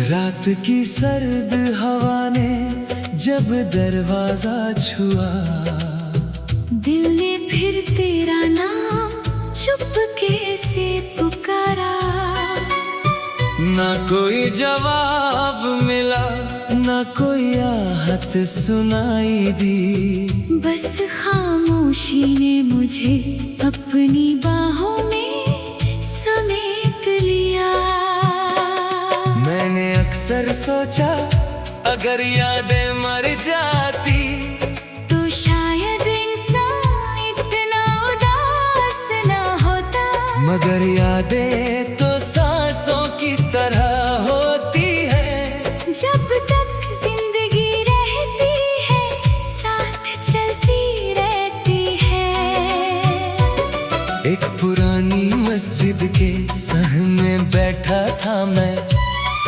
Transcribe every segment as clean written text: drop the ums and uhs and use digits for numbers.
रात की सर्द हवा ने जब दरवाजा छुआ, दिल ने फिर तेरा नाम चुपके से पुकारा। ना कोई जवाब मिला, ना कोई आहट सुनाई दी, बस खामोशी ने मुझे अपनी बाहों में समेट लिया। मैंने अक्सर सोचा अगर यादें मर जाती तो शायद इंसान इतना उदास ना होता। मगर यादें तो सांसों की तरह होती है, जब तक जिंदगी रहती है साथ चलती रहती है। एक पुरानी मस्जिद के सहन में बैठा था मैं,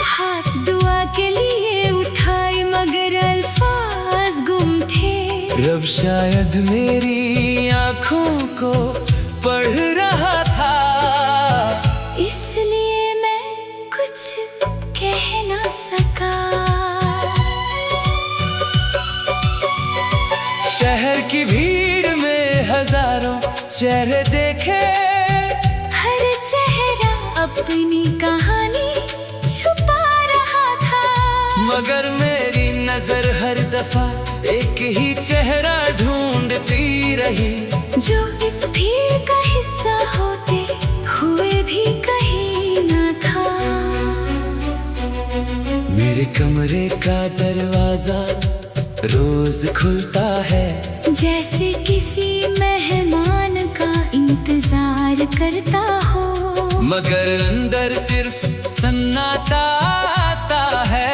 हाथ दुआ के लिए उठाए मगर अल्फाज गुम थे। रब शायद मेरी आँखों को पढ़ रहा था, इसलिए मैं कुछ कह ना सका। शहर की भीड़ में हजारों चेहरे देखे, हर चेहरा अपनी कहानी छुपा रहा था। मगर मेरी नजर हर दफा एक ही चेहरा ढूंढती रही, जो इस भीड़ का हिस्सा होते हुए भी कहीं ना था। मेरे कमरे का दरवाजा रोज खुलता है, जैसे किसी मेहमान का इंतजार करता हो, मगर अंदर सिर्फ सन्नाटा आता है।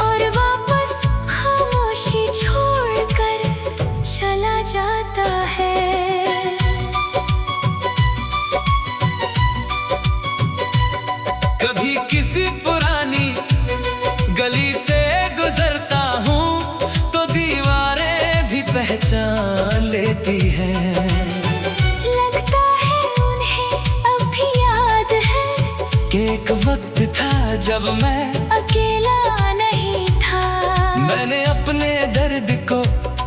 और वापस खामोशी छोड़कर चला जाता है। कभी किसी पुरानी गली से गुजरता हूँ तो दीवारें भी पहचान लेती हैं। लगता है उन्हें अब भी याद है कि एक वक्त था जब मैं अकेला नहीं था। मैंने अपने दर्द को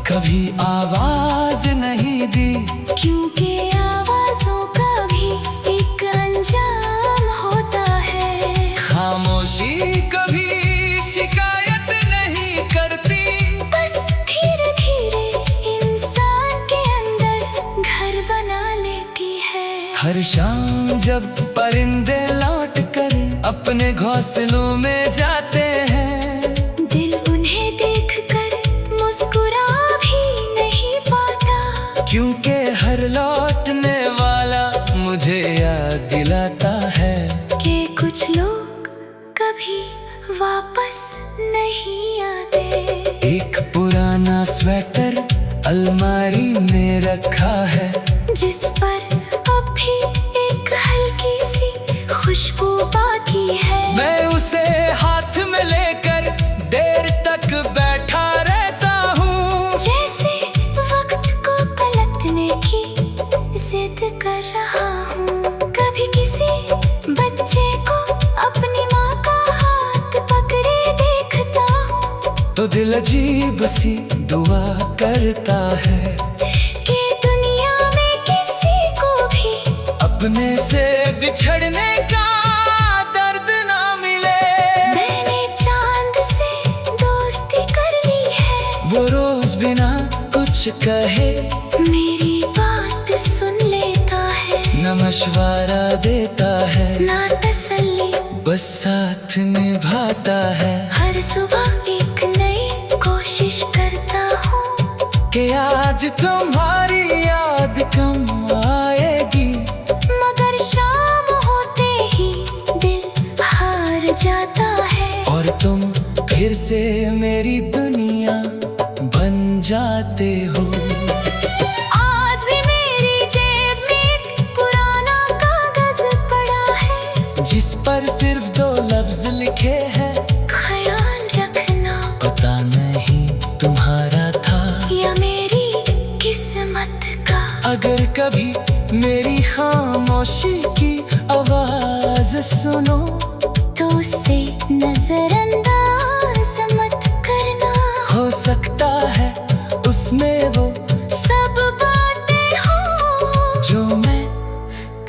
कभी आवाज नहीं दी, क्योंकि आवाजों का भी एक अंजाम होता है। खामोशी कभी शिकायत नहीं करती, बस धीरे धीरे इंसान के अंदर घर बना लेती है। हर शाम जब परिंदे लौट कर अपने घोंसलों में जाते हैं, दिल उन्हें देखकर मुस्कुरा भी नहीं पाता, क्योंकि हर लौटने वाला मुझे याद दिलाता है कि कुछ लोग कभी वापस नहीं आते। एक पुराना स्वेटर अलमारी में रखा है, जिस पर अब भी एक हल्की सी खुशबू बाकी है। मैं उसे हाथ में लेकर देर तक बैठा रहता हूँ, जैसे वक्त को पलटने की जिद कर रहा हूँ। कभी किसी बच्चे को अपनी माँ का हाथ पकड़े देखता हूँ तो दिल अजीब सी दुआ करता है कि दुनिया में किसी को भी अपने से बिछड़ने का दर्द ना मिले। मैंने चांद से दोस्ती कर ली है, वो रोज बिना कुछ कहे मेरी बात सुन लेता है। न मशवरा देता है, ना तसल्ली, बस साथ निभाता है। हर सुबह एक नई कोशिश करता हूँ कि आज तुम्हारी याद कम आएगी, मगर शाम होते ही दिल हार जाता है। और तुम फिर से मेरी दुनिया बन जाते हो। आज भी मेरी जेब में एक पुराना कागज पड़ा है, जिस पर सिर्फ 2 लफ्ज लिखे हैं, ख्याल रखना। पता नहीं तुम्हारा था या मेरी किस्मत का। अगर कभी मेरी खामोशी की आवाज सुनो तो उसे नजरअंदाज मत करना। हो सकता है उसमें वो सब बातें हो जो मैं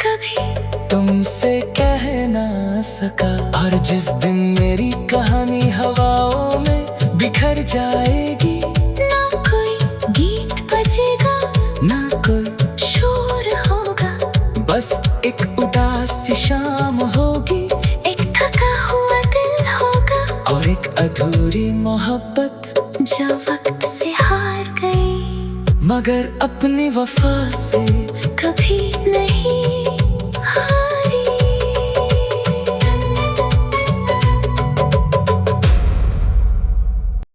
कभी तुमसे कह ना सका। और जिस दिन मेरी कहानी हवाओं में बिखर जाएगी, ना कोई गीत बजेगा, ना कोई शोर होगा, बस एक उदास सी शाम होगी, एक थका हुआ दिल होगा, और एक अधूरी मोहब्बत जो वक्त से हार गई मगर अपनी वफा से